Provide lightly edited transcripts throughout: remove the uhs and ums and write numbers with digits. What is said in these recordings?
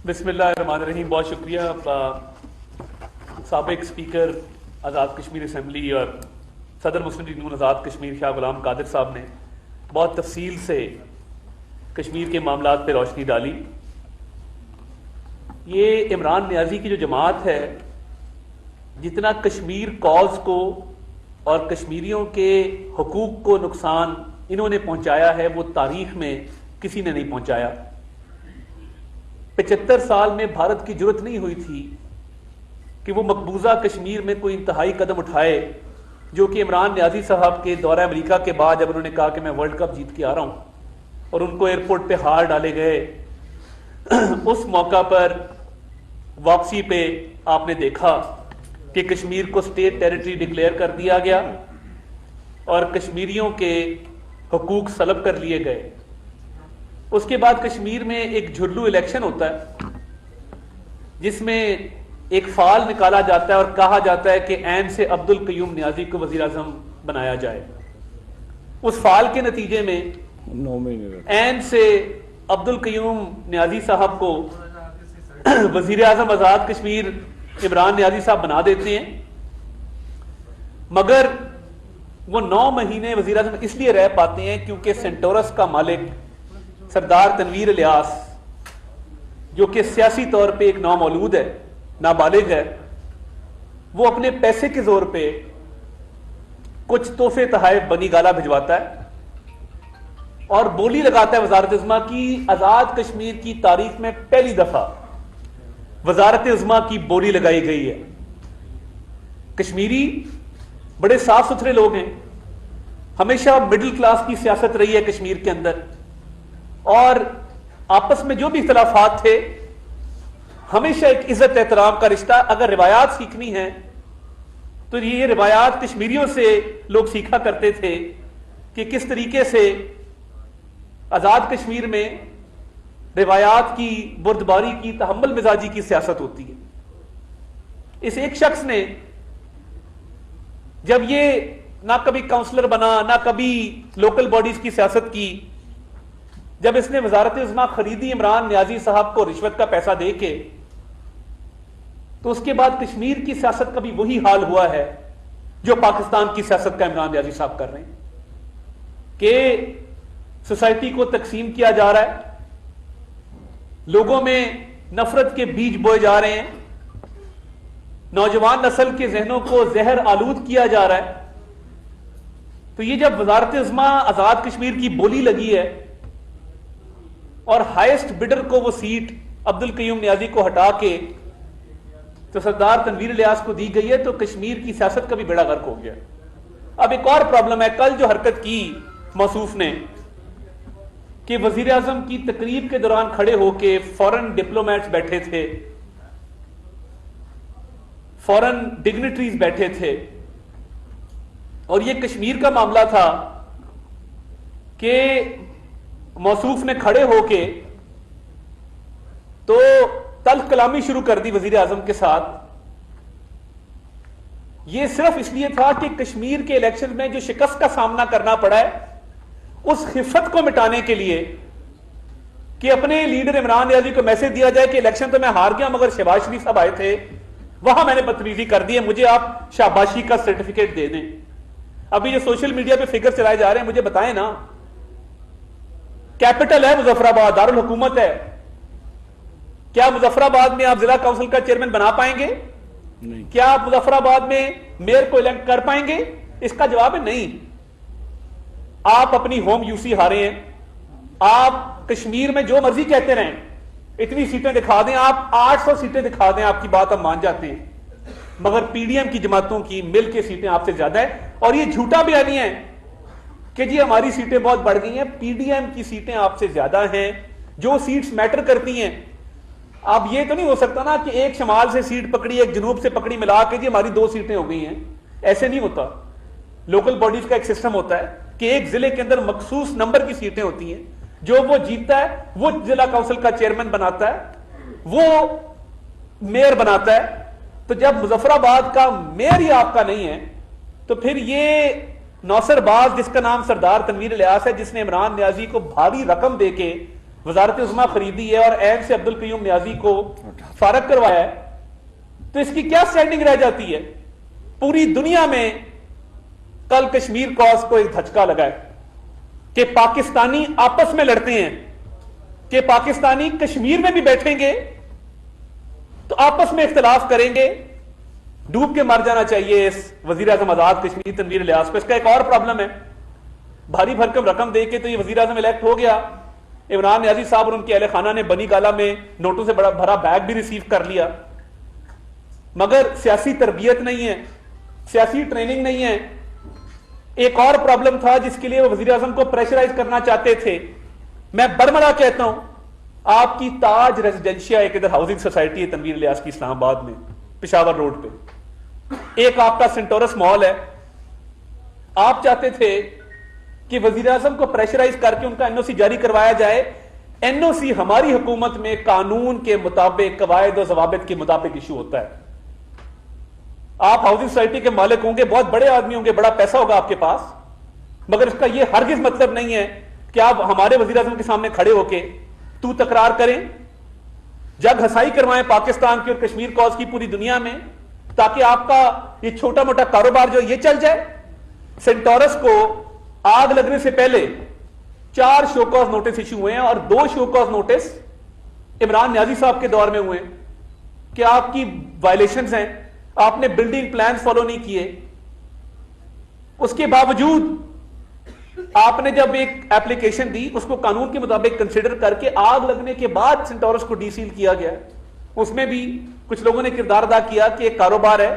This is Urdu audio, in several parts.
بسم اللہ الرحمن الرحیم. بہت شکریہ سابق اسپیکر آزاد کشمیر اسمبلی اور صدر مسلم لیگ نون آزاد کشمیر شاہ غلام قادر صاحب نے بہت تفصیل سے کشمیر کے معاملات پہ روشنی ڈالی. یہ عمران نیازی کی جو جماعت ہے، جتنا کشمیر کاز کو اور کشمیریوں کے حقوق کو نقصان انہوں نے پہنچایا ہے وہ تاریخ میں کسی نے نہیں پہنچایا. 75 سال میں بھارت کی جرت نہیں ہوئی تھی کہ وہ مقبوضہ کشمیر میں کوئی انتہائی قدم اٹھائے، جو کہ عمران نیازی صاحب کے دورہ امریکہ کے بعد جب انہوں نے کہا کہ میں ورلڈ کپ جیت کے آ رہا ہوں اور ان کو ایئرپورٹ پہ ہار ڈالے گئے. اس موقع پر واپسی پہ آپ نے دیکھا کہ کشمیر کو سٹیٹ ٹیریٹری ڈکلیئر کر دیا گیا اور کشمیریوں کے حقوق سلب کر لیے گئے. اس کے بعد کشمیر میں ایک جھرلو الیکشن ہوتا ہے جس میں ایک فعال نکالا جاتا ہے اور کہا جاتا ہے کہ عین سے عبد القیوم نیازی کو وزیر اعظم بنایا جائے. اس فعال کے نتیجے میں عین سے عبد القیوم نیازی صاحب کو وزیر اعظم آزاد کشمیر عمران نیازی صاحب بنا دیتے ہیں، مگر وہ 9 مہینے وزیر اعظم اس لیے رہ پاتے ہیں کیونکہ سینٹورس کا مالک سردار تنویر الیاس، جو کہ سیاسی طور پہ ایک نامولود ہے، نابالغ ہے، وہ اپنے پیسے کے زور پہ کچھ تحفے تحائف بنی گالا بھجواتا ہے اور بولی لگاتا ہے وزارت عظمیٰ کی. آزاد کشمیر کی تاریخ میں پہلی دفعہ وزارت عظمیٰ کی بولی لگائی گئی ہے. کشمیری بڑے صاف ستھرے لوگ ہیں، ہمیشہ مڈل کلاس کی سیاست رہی ہے کشمیر کے اندر، اور آپس میں جو بھی اختلافات تھے ہمیشہ ایک عزت احترام کا رشتہ. اگر روایات سیکھنی ہیں تو یہ روایات کشمیریوں سے لوگ سیکھا کرتے تھے کہ کس طریقے سے آزاد کشمیر میں روایات کی، بردباری کی، تحمل مزاجی کی سیاست ہوتی ہے. اس ایک شخص نے جب یہ نہ کبھی کاؤنسلر بنا نہ کبھی لوکل باڈیز کی سیاست کی، جب اس نے وزارت عظمیٰ خریدی عمران نیازی صاحب کو رشوت کا پیسہ دے کے، تو اس کے بعد کشمیر کی سیاست کا بھی وہی حال ہوا ہے جو پاکستان کی سیاست کا عمران نیازی صاحب کر رہے ہیں کہ سوسائٹی کو تقسیم کیا جا رہا ہے، لوگوں میں نفرت کے بیج بوئے جا رہے ہیں، نوجوان نسل کے ذہنوں کو زہر آلود کیا جا رہا ہے. تو یہ جب وزارت عظمیٰ آزاد کشمیر کی بولی لگی ہے اور ہائیسٹ بڈر کو وہ سیٹ عبد القیوم نیازی کو ہٹا کے تو سردار تنویر الیاس کو دی گئی ہے، تو کشمیر کی سیاست کا بھی بیڑا غرق ہو گیا. اب ایک اور پرابلم ہے. کل جو حرکت کی موصوف نے کہ وزیر اعظم کی تقریب کے دوران کھڑے ہو کے فورن ڈپلومیٹس بیٹھے تھے، فورن ڈگنیٹریز بیٹھے تھے، اور یہ کشمیر کا معاملہ تھا کہ موصوف نے کھڑے ہو کے تو تلخ کلامی شروع کر دی وزیر اعظم کے ساتھ. یہ صرف اس لیے تھا کہ کشمیر کے الیکشن میں جو شکست کا سامنا کرنا پڑا ہے اس خفت کو مٹانے کے لیے کہ اپنے لیڈر عمران نیازی کو میسج دیا جائے کہ الیکشن تو میں ہار گیا مگر شہباز شریف صاحب آئے تھے، وہاں میں نے بدتمیزی کر دی ہے، مجھے آپ شاباشی کا سرٹیفکیٹ دے دیں. ابھی یہ سوشل میڈیا پہ فگر چلائے جا رہے ہیں، مجھے بتائیں نا، کیپٹل ہے مظفر آباد، دارالحکومت ہے، کیا مظفر آباد میں آپ ضلع کونسل کا چیئرمین بنا پائیں گے؟ نہیں. کیا آپ مظفر آباد میں میئر کو الیکٹ کر پائیں گے؟ اس کا جواب ہے نہیں. آپ اپنی ہوم یو سی ہارے ہیں، آپ کشمیر میں جو مرضی کہتے رہیں، اتنی سیٹیں دکھا دیں، آپ 800 سیٹیں دکھا دیں، آپ کی بات ہم مان جاتے ہیں، مگر پی ڈی ایم کی جماعتوں کی مل کے سیٹیں آپ سے زیادہ ہیں. اور یہ جھوٹا بیانی ہے کہ جی ہماری سیٹیں بہت بڑھ گئی ہیں. پی ڈی ایم کی سیٹیں آپ سے زیادہ ہیں، جو سیٹس میٹر کرتی ہیں. اب یہ تو نہیں ہو سکتا نا کہ ایک شمال سے سیٹ پکڑی ایک جنوب سے پکڑی ملا کے جی ہماری 2 سیٹیں ہو گئی ہیں. ایسے نہیں ہوتا. لوکل باڈیز کا ایک سسٹم ہوتا ہے کہ ایک ضلع کے اندر مخصوص نمبر کی سیٹیں ہوتی ہیں، جو وہ جیتتا ہے وہ ضلع کونسل کا چیئرمین بناتا ہے، وہ میئر بناتا ہے. تو جب مظفر آباد کا میئر ہی آپ کا نہیں ہے تو پھر یہ نوصر باز جس کا نام سردار تنویر الیاس ہے، جس نے عمران نیازی کو بھاری رقم دے کے وزارت عظمیٰ خریدی ہے اور عین سے عبدالقیوم نیازی کو فارغ کروایا ہے، تو اس کی کیا سٹینڈنگ رہ جاتی ہے؟ پوری دنیا میں کل کشمیر کاز کو ایک دھچکا لگا ہے کہ پاکستانی آپس میں لڑتے ہیں، کہ پاکستانی کشمیر میں بھی بیٹھیں گے تو آپس میں اختلاف کریں گے. ڈوب کے مر جانا چاہیے اس وزیر اعظم آزاد کشمیر تنویر الیاس کو. اس کا ایک اور پرابلم ہے، بھاری بھرکم رقم دے کے تو یہ وزیر اعظم الیکٹ ہو گیا. عمران نیازی صاحب اور ان کے اہل خانہ نے بنی گالہ میں نوٹوں سے بڑا بھرا بیگ بھی ریسیو کر لیا، مگر سیاسی تربیت نہیں ہے، سیاسی ٹریننگ نہیں ہے. ایک اور پرابلم تھا جس کے لیے وہ وزیر اعظم کو پریشرائز کرنا چاہتے تھے. میں برملا کہتا ہوں، آپ کی تاج ریزیڈینشیا ایک ادھر ہاؤسنگ سوسائٹی ہے تنویر الیاس کی اسلام آباد میں پشاور روڈ پہ، ایک آپ کا سینٹورس مال ہے. آپ چاہتے تھے کہ وزیر اعظم کو پریشرائز کر کے ان کا این او سی جاری کروایا جائے. این او سی ہماری حکومت میں قانون کے مطابق، قواعد و ضوابط کے مطابق ایشو ہوتا ہے. آپ ہاؤسنگ سوسائٹی کے مالک ہوں گے، بہت بڑے آدمی ہوں گے، بڑا پیسہ ہوگا آپ کے پاس، مگر اس کا یہ ہرگز مطلب نہیں ہے کہ آپ ہمارے وزیر اعظم کے سامنے کھڑے ہو کے تو تکرار کریں، جگ ہسائی کروائیں پاکستان کی اور کشمیر کاز کی پوری دنیا میں، تاکہ آپ کا یہ چھوٹا موٹا کاروبار جو یہ چل جائے. سینٹورس کو آگ لگنے سے پہلے 4 شو کاز نوٹس ایشو ہوئے ہیں اور 2 شو کاز نوٹس عمران نیازی صاحب کے دور میں ہوئے کہ آپ کی وائلیشنز ہیں، آپ نے بلڈنگ پلانز فالو نہیں کیے. اس کے باوجود آپ نے جب ایک ایپلیکیشن دی، اس کو قانون کے مطابق کنسیڈر کر کے آگ لگنے کے بعد سینٹورس کو ڈی سیل کیا گیا. اس میں بھی کچھ لوگوں نے کردار ادا کیا کہ ایک کاروبار ہے،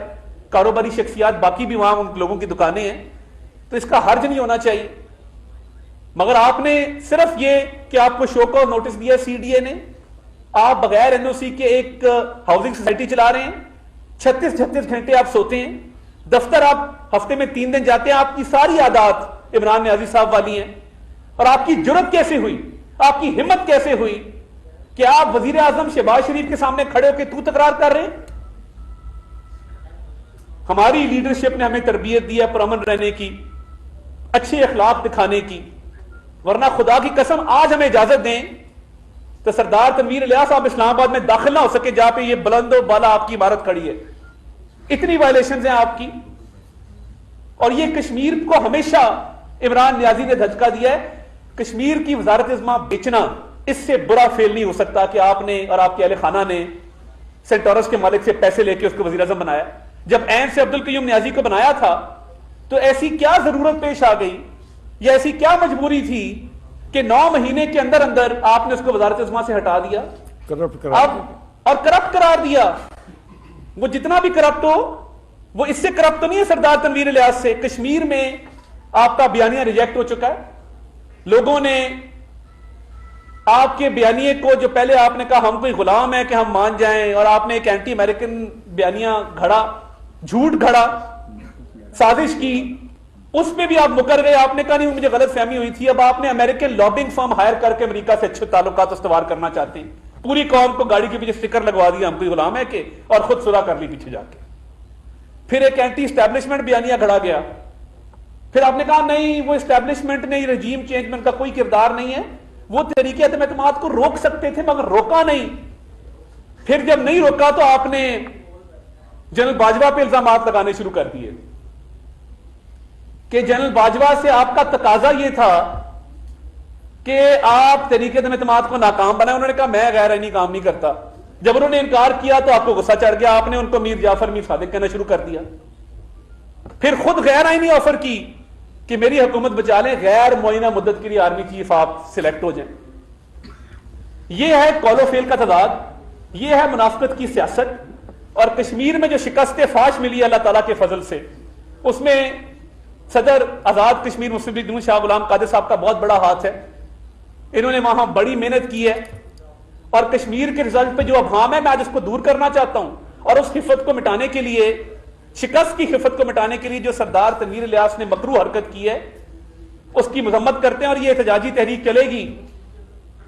کاروباری شخصیات، باقی بھی وہاں ان لوگوں کی دکانیں ہیں، تو اس کا حرج نہیں ہونا چاہیے. مگر آپ نے صرف یہ کہ آپ کو شو کاز نوٹس دیا سی ڈی اے نے، آپ بغیر این او سی کے ایک ہاؤسنگ سوسائٹی چلا رہے ہیں، 36 گھنٹے آپ سوتے ہیں، دفتر آپ ہفتے میں 3 دن جاتے ہیں. آپ کی ساری عادات عمران نیازی صاحب والی ہیں. اور آپ کی جرت کیسے ہوئی، آپ کی ہمت کیسے ہوئی کہ آپ وزیر اعظم شہباز شریف کے سامنے کھڑے ہو کے تو تکرار کر رہے ہیں؟ ہماری لیڈرشپ نے ہمیں تربیت دی ہے پرامن رہنے کی، اچھے اخلاق دکھانے کی، ورنہ خدا کی قسم آج ہمیں اجازت دیں تو سردار تنویر الیاس آپ اسلام آباد میں داخل نہ ہو سکے جہاں پہ یہ بلند و بالا آپ کی عمارت کھڑی ہے. اتنی وائلیشنز ہیں آپ کی. اور یہ کشمیر کو ہمیشہ عمران نیازی نے دھچکا دیا ہے. کشمیر کی وزارت عظمیٰ بیچنا اس سے برا فیل نہیں ہو سکتا کہ آپ نے اور آپ کے اہل خانہ نے سینٹورس کے مالک سے پیسے لے کے اس کو وزیر اعظم بنایا. جب عین سے عبدالقیوم نیازی کو بنایا تھا تو ایسی کیا ضرورت پیش آ گئی یا ایسی کیا مجبوری تھی کہ 9 مہینے کے اندر اندر آپ نے اس کو وزارت عظمیٰ سے ہٹا دیا اور کرپٹ قرار دیا. وہ جتنا بھی کرپٹ ہو، وہ اس سے کرپٹ تو نہیں ہے سردار تنویر الیاس سے. کشمیر میں آپ کا بیانیہ ریجیکٹ ہو چکا ہے. لوگوں نے آپ کے بیانیے کو، جو پہلے آپ نے کہا ہم کوئی غلام ہے کہ ہم مان جائیں، اور آپ نے ایک اینٹی امریکن بیانیہ گھڑا، جھوٹ گھڑا، سازش کی، اس میں بھی آپ مکر گئے. آپ نے کہا نہیں مجھے غلط فہمی ہوئی تھی. اب آپ نے امریکن لابنگ فرم ہائر کر کے امریکہ سے اچھے تعلقات استوار کرنا چاہتے ہیں. پوری قوم کو گاڑی کے پیچھے سٹکر لگوا دیا ہم کوئی غلام ہے کہ، اور خود صلح کر لی پیچھے جا کے. پھر ایک اینٹی اسٹیبلشمنٹ بیانیہ گھڑا گیا. پھر آپ نے کہا نہیں وہ اسٹیبلشمنٹ نے رجیم چینج میں ان کا کوئی کردار نہیں ہے، وہ طریقے عدم اعتماد کو روک سکتے تھے مگر روکا نہیں. پھر جب نہیں روکا تو آپ نے جنرل باجوہ پہ الزامات لگانے شروع کر دیے کہ جنرل باجوہ سے آپ کا تقاضا یہ تھا کہ آپ طریقے عدم اعتماد کو ناکام بنائیں. انہوں نے کہا میں غیر آئینی کام نہیں کرتا. جب انہوں نے انکار کیا تو آپ کو غصہ چڑھ گیا، آپ نے ان کو میر جعفر میر صادق کہنا شروع کر دیا. پھر خود غیر آئینی آفر کی کہ میری حکومت بچا لیں، غیر معینہ مدت کے لیے آرمی چیف آپ سلیکٹ ہو جائیں. یہ ہے قول و فعل کا تضاد، یہ ہے منافقت کی سیاست. اور کشمیر میں جو شکست فاش ملی ہے اللہ تعالیٰ کے فضل سے، اس میں صدر آزاد کشمیر مسلم لیگ شاہ غلام قادر صاحب کا بہت بڑا ہاتھ ہے. انہوں نے وہاں بڑی محنت کی ہے اور کشمیر کے رزلٹ پہ جو ابہام ہے میں آج اس کو دور کرنا چاہتا ہوں. اور اس خفت کو مٹانے کے لیے، شکست کی خفت کو مٹانے کے لیے جو سردار تنویر الیاس نے مکروہ حرکت کی ہے اس کی مذمت کرتے ہیں. اور یہ احتجاجی تحریک چلے گی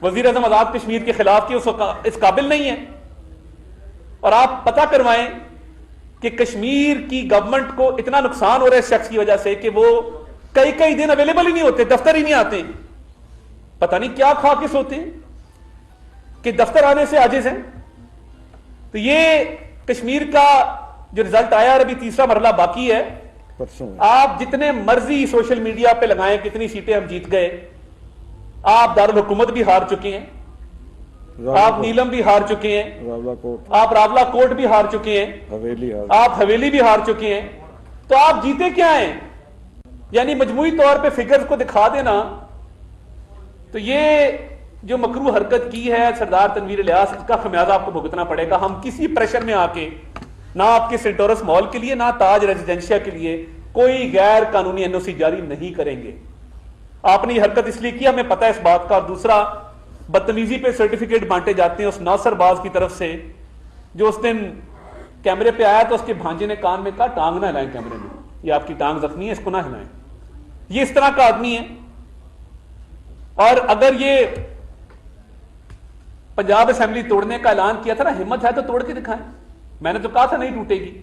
وزیر اعظم آزاد کشمیر کے خلاف کی اس قابل نہیں ہے. اور آپ پتہ کروائیں کہ کشمیر کی گورنمنٹ کو اتنا نقصان ہو رہا ہے اس شخص کی وجہ سے کہ وہ کئی دن اویلیبل ہی نہیں ہوتے، دفتر ہی نہیں آتے، پتہ نہیں کیا کھا کے سوتے ہیں. کہ دفتر آنے سے عاجز ہیں. تو یہ کشمیر کا جو رزلٹ آیا اور ابھی تیسرا مرحلہ باقی ہے. آپ جتنے مرضی سوشل میڈیا پہ لگائیں کتنی سیٹیں ہم جیت گئے, آپ دارالحکومت بھی ہار چکے ہیں, آپ نیلم بھی ہار چکے ہیں, آپ راولہ کوٹ بھی ہار چکے ہیں, آپ حویلی بھی ہار چکے ہیں. تو آپ جیتے کیا ہیں؟ یعنی مجموعی طور پہ فگرز کو دکھا دینا. تو یہ جو مکروہ حرکت کی ہے سردار تنویر الیاس, اس کا خمیازہ آپ کو بھگتنا پڑے گا. ہم کسی پریشر میں آ کے نہ آپ کے سینٹورس مال کے لیے نہ تاج ریزیڈینشیا کے لیے کوئی غیر قانونی این او سی جاری نہیں کریں گے. آپ نے یہ حرکت اس لیے کی, ہمیں پتہ ہے اس بات کا. اور دوسرا, بدتمیزی پہ سرٹیفکیٹ بانٹے جاتے ہیں اس ناصر باز کی طرف سے, جو اس دن کیمرے پہ آیا تو اس کے بھانجے نے کان میں کہا ٹانگ نہ ہلائیں کیمرے میں, یہ آپ کی ٹانگ زخمی ہے, اس کو نہ ہلائیں. یہ اس طرح کا آدمی ہے. اور اگر یہ پنجاب اسمبلی توڑنے کا اعلان کیا تھا نا, ہمت ہے تو توڑ کے دکھائیں. میں نے تو کہا تھا نہیں ٹوٹے گی.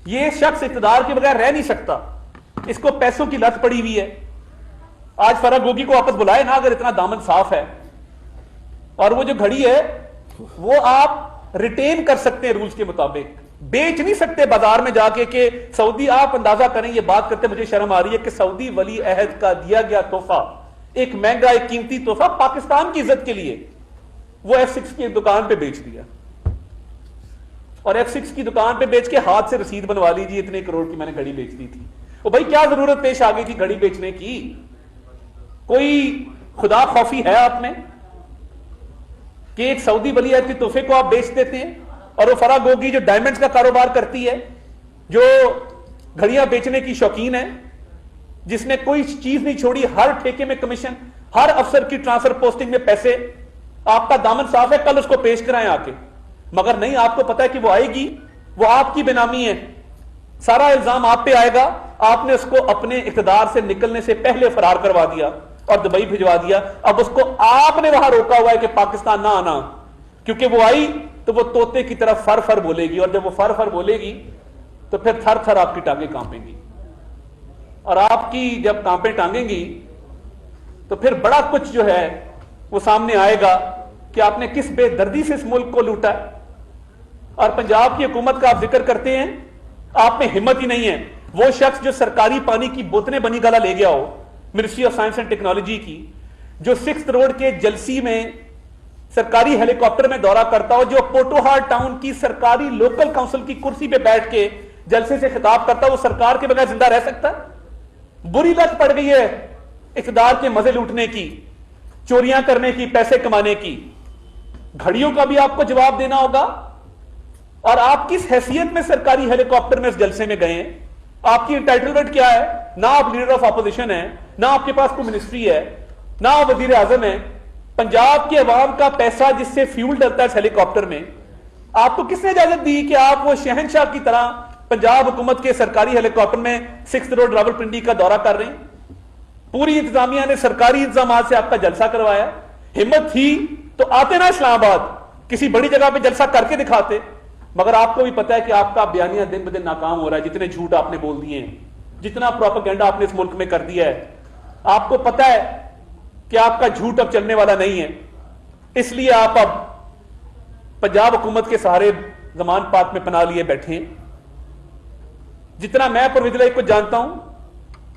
یہ شخص اقتدار کے بغیر رہ نہیں سکتا, اس کو پیسوں کی لت پڑی ہوئی ہے. آج فرح گوگی کو واپس بلائے نا اگر اتنا دامن صاف ہے. اور وہ جو گھڑی ہے وہ آپ ریٹین کر سکتے ہیں رولز کے مطابق, بیچ نہیں سکتے بازار میں جا کے کہ سعودی. آپ اندازہ کریں, یہ بات کرتے مجھے شرم آ رہی ہے کہ سعودی ولی عہد کا دیا گیا تحفہ, ایک مہنگا ایک قیمتی تحفہ پاکستان کی عزت کے لیے, وہ F6 کی دکان پہ بیچ دیا. اور F6 کی دکان پہ بیچ کے ہاتھ سے رسید بنوا لیجیے اتنے کروڑ کی میں نے گھڑی بیچ دی تھی. وہ بھائی کیا ضرورت پیش آ گئی تھی گھڑی بیچنے کی؟ کوئی خدا خوفی ہے آپ میں کہ ایک سعودی ولی عہد کے تحفے کو آپ بیچ دیتے ہیں؟ اور وہ فرح گوگی جو ڈائمنڈز کا کاروبار کرتی ہے, جو گھڑیاں بیچنے کی شوقین ہے, جس نے کوئی چیز نہیں چھوڑی, ہر ٹھیکے میں کمیشن, ہر افسر کی ٹرانسفر پوسٹنگ میں پیسے. آپ کا دامن صاف ہے, کل اس کو پیش کرائیں آ کے. مگر نہیں, آپ کو پتا ہے کہ وہ آئے گی, وہ آپ کی بینامی ہے, سارا الزام آپ پہ آئے گا. آپ نے اس کو اپنے اقتدار سے نکلنے سے پہلے فرار کروا دیا اور دبئی بھجوا دیا. اب اس کو آپ نے وہاں روکا ہوا ہے کہ پاکستان نہ آنا, کیونکہ وہ آئی تو وہ طوطے کی طرف فر فر بولے گی, اور جب وہ فر فر بولے گی تو پھر تھر تھر آپ کی ٹانگیں کانپیں گی. اور آپ کی جب ٹانپیں ٹانگیں گی تو پھر بڑا کچھ جو ہے وہ سامنے آئے گا کہ آپ نے کس بے دردی سے اس ملک کو لوٹا. اور پنجاب کی حکومت کا آپ ذکر کرتے ہیں, آپ میں ہمت ہی نہیں ہے. وہ شخص جو سرکاری پانی کی بوتلیں بنی گالا لے گیا ہو ministry of science and technology کی, جو 6 روڈ کے جلسی میں سرکاری ہیلی کاپٹر میں دورہ کرتا ہو, جو پوٹوہار ٹاؤن کی سرکاری لوکل کاؤنسل کی کرسی پہ بیٹھ کے جلسے سے خطاب کرتا, وہ سرکار کے بغیر زندہ رہ سکتا؟ بری لت پڑ گئی ہے اقتدار کے مزے لوٹنے کی, چوریاں کرنے کی, پیسے کمانے کی. گھڑیوں کا بھی آپ کو جواب دینا ہوگا. اور آپ کس حیثیت میں سرکاری ہیلی کاپٹر میں اس جلسے میں گئے ہیں؟ آپ کی انٹائٹلمنٹ کیا ہے؟ نہ آپ لیڈر آف اپوزیشن ہیں, نہ آپ کے پاس کوئی منسٹری ہے, نہ آپ وزیر اعظم ہیں. پنجاب کے عوام کا پیسہ جس سے فیول ڈلتا ہے اس ہیلی کاپٹر میں, آپ کو کس نے اجازت دی کہ آپ وہ شہنشاہ کی طرح پنجاب حکومت کے سرکاری ہیلی کاپٹر میں 6 روڈ راولپنڈی کا دورہ کر رہے ہیں؟ پوری انتظامیہ نے سرکاری انتظامات سے آپ کا جلسہ کروایا. ہمت تھی تو آتے نا اسلام آباد, کسی بڑی جگہ پہ جلسہ کر کے دکھاتے. مگر آپ کو بھی پتا ہے کہ آپ کا بیانیہ دن بدن ناکام ہو رہا ہے. جتنے جھوٹ آپ نے بول دیے ہیں, جتنا پروپیگنڈا آپ نے اس ملک میں کر دیا ہے, آپ کو پتا ہے کہ آپ کا جھوٹ اب چلنے والا نہیں ہے. اس لیے آپ اب پنجاب حکومت کے سہارے زمان پاک میں پناہ لیے بیٹھے ہیں. جتنا میں پرویز الہی کو جانتا ہوں,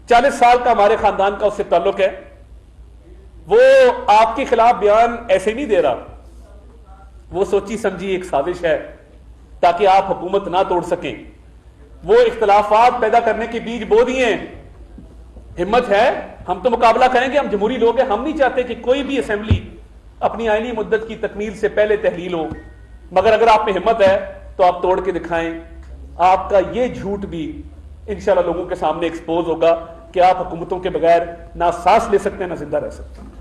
40 سال کا ہمارے خاندان کا اس سے تعلق ہے. وہ آپ کے خلاف بیان ایسے نہیں دے رہا, وہ سوچی سمجھی ایک سازش ہے تاکہ آپ حکومت نہ توڑ سکیں. وہ اختلافات پیدا کرنے کے بیج بو دیے ہیں. ہمت ہے, ہم تو مقابلہ کریں گے, ہم جمہوری لوگ ہیں, ہم نہیں چاہتے کہ کوئی بھی اسمبلی اپنی آئینی مدت کی تکمیل سے پہلے تحلیل ہو. مگر اگر آپ میں ہمت ہے تو آپ توڑ کے دکھائیں. آپ کا یہ جھوٹ بھی انشاءاللہ لوگوں کے سامنے ایکسپوز ہوگا کہ آپ حکومتوں کے بغیر نہ سانس لے سکتے ہیں نہ زندہ رہ سکتے ہیں.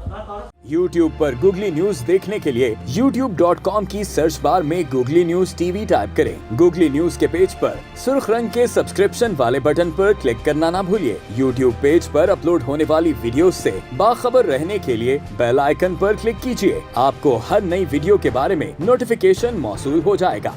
YouTube پر گوگلی نیوز دیکھنے کے لیے youtube.com کی سرچ بار میں googly news T V type کریں. گوگلی نیوز کے پیج پر سرخ رنگ کے سبسکرپشن والے بٹن پر کلک کرنا نہ بھولیے. YouTube پیج پر اپلوڈ ہونے والی ویڈیوز سے باخبر رہنے کے لیے بیل آئیکن پر کلک کیجیے. آپ کو ہر نئی ویڈیو کے بارے میں نوٹیفیکیشن موصول ہو جائے گا.